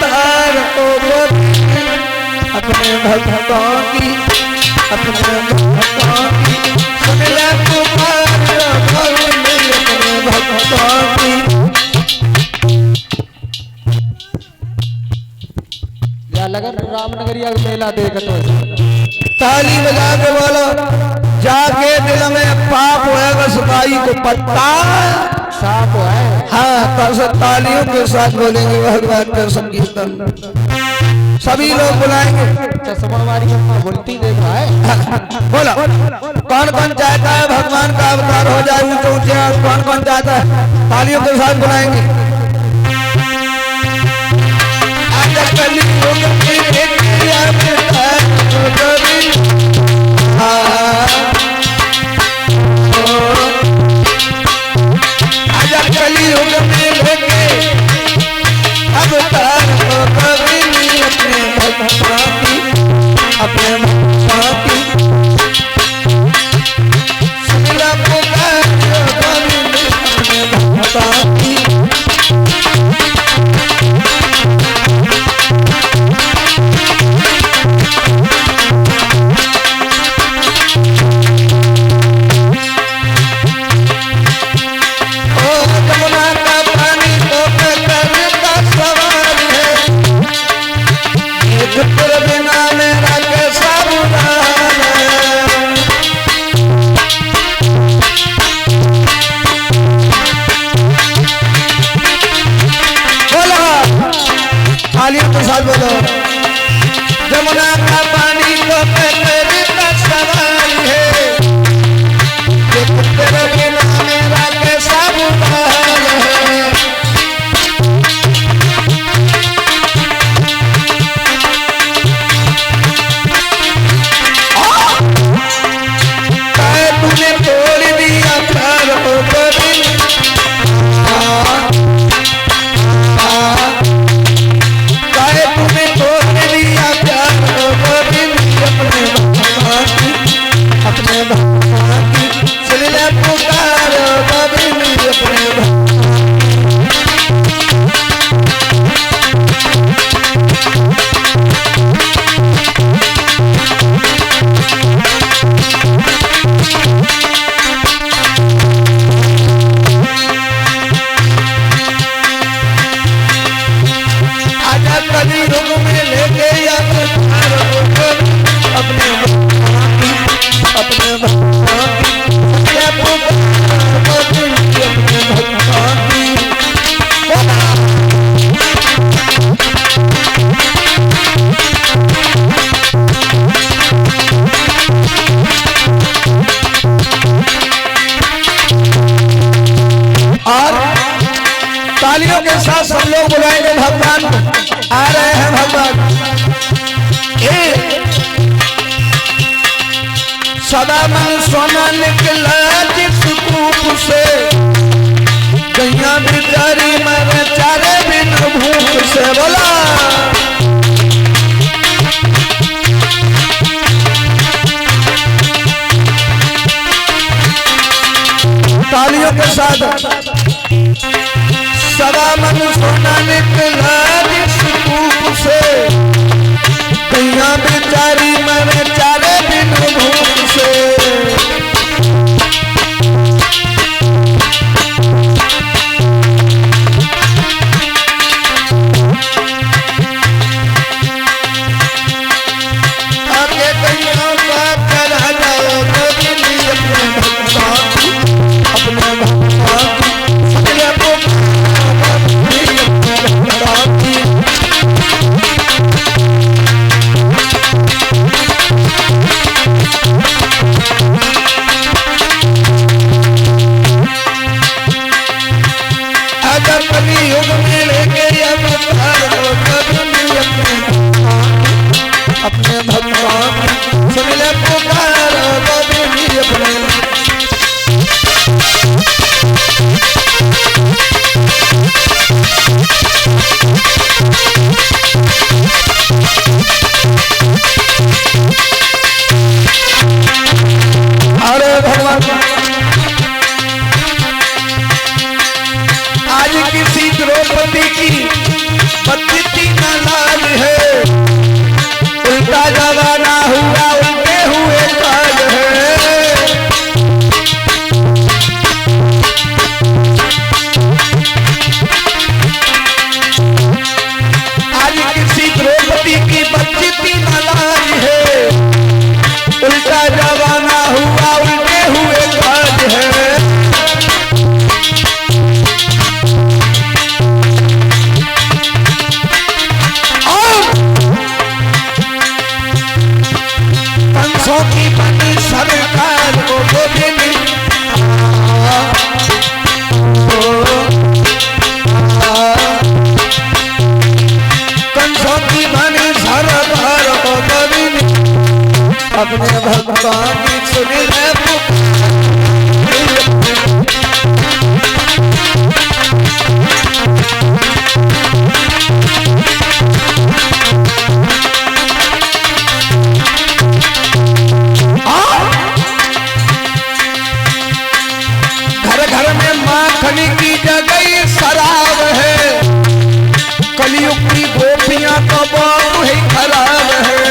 अवतार को अपने भक्तों की अपने भक्तों की सुन ले पुकार अपने भक्तों की। या लगन रामनगरिया मेला देख तो ताली बजा के बोलो जाके दिल में पाप होएगा सिपाही को पत्ता साफ है। हाँ तब तालियों के साथ बोलेंगे भगवान का संकीर्तन सभी लोग बुलाएंगे। चश्मा वाली अम्मा बोलती देख रहा है। बोलो कौन कौन चाहता है भगवान का अवतार हो जाए ऊंचे ऊंचे कौन कौन चाहता है तालियों के साथ बुलाएंगे। आजा कलियुग में लेके अवतार को कभी नहीं अपने भक्तों की अपने भक्तों की सुनिला पुकार कभी नहीं अपने भक्तों की। प्रसाद बोलो जमुना का पानी तो तेरे का सवाल है तेरे बिना मेरा कैसा मुकाल है। तूने तोड़ दिया प्यार को कभी अपने भगवान की सुन ले पुकार कभी नहीं अपने आजा कलियुग में लेके अवतार को अपने अपने भक्तों की अपने भक्तों की और तालियों के साथ सब लोग बुलाएंगे भगवान आ रहे हैं भगवान। सदा मन सोना निकला जिस कूप से गैया बिचारी मर चारे बिन भूख से। बोला तालियों के साथ सदा मन सोना निकला जिस कूप से गैया बिचारी मर चारे बिन भूख से। आगे कहीं बात करा जाओ कभी नहीं अपने भक्तों की अपने भक्तों की अपने भक्तों की। अगर कलियुग में लेके अवतार को कभी नहीं अपने भक्तों की सुन ले पुकार कभी नहीं अपने। अरे भगवान आज किसी द्रौपदी की बत्ती न लाल है, उल्टा जमाना हुआ उल्टे हुए काल है। आज किसी द्रौपदी की बत्ती न लाल है, उल्टा जमाना हुआ उल्टे हुए काल है। कंसों की बनी सरकार को गोविंद कंसों की बनी सरकार को गोविंद अपने भक्तों की सुनी है की जगह शराब है, कलयुग की गोपियां तो बहुत ही खराब है।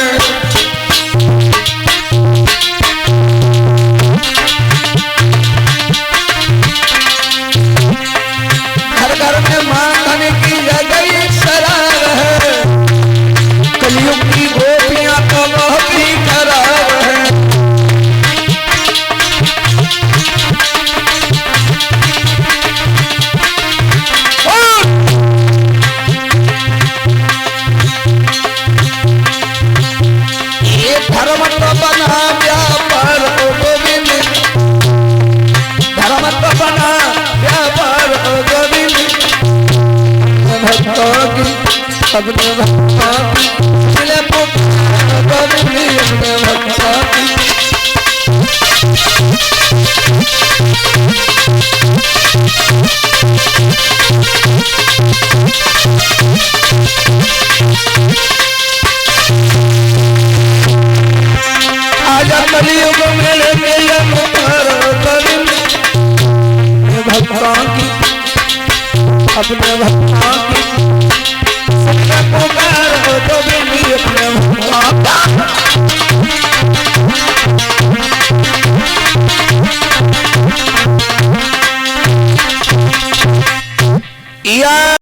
घर घर में माखन की जगह शराब है, कलयुग की गोपियां तो बहुत ही खराब है। धर्म तो बना व्यापार ओ गोविंद, धर्म तो बना व्यापार ओ गोविंद, भक्तों की अपने भक्तों की मिले पुकार गोविंद, अपने भक्तों की। आजा कलियुग मेरे मेरे पुकार गोविंद, भक्तों की अपने भक्तों की पुकार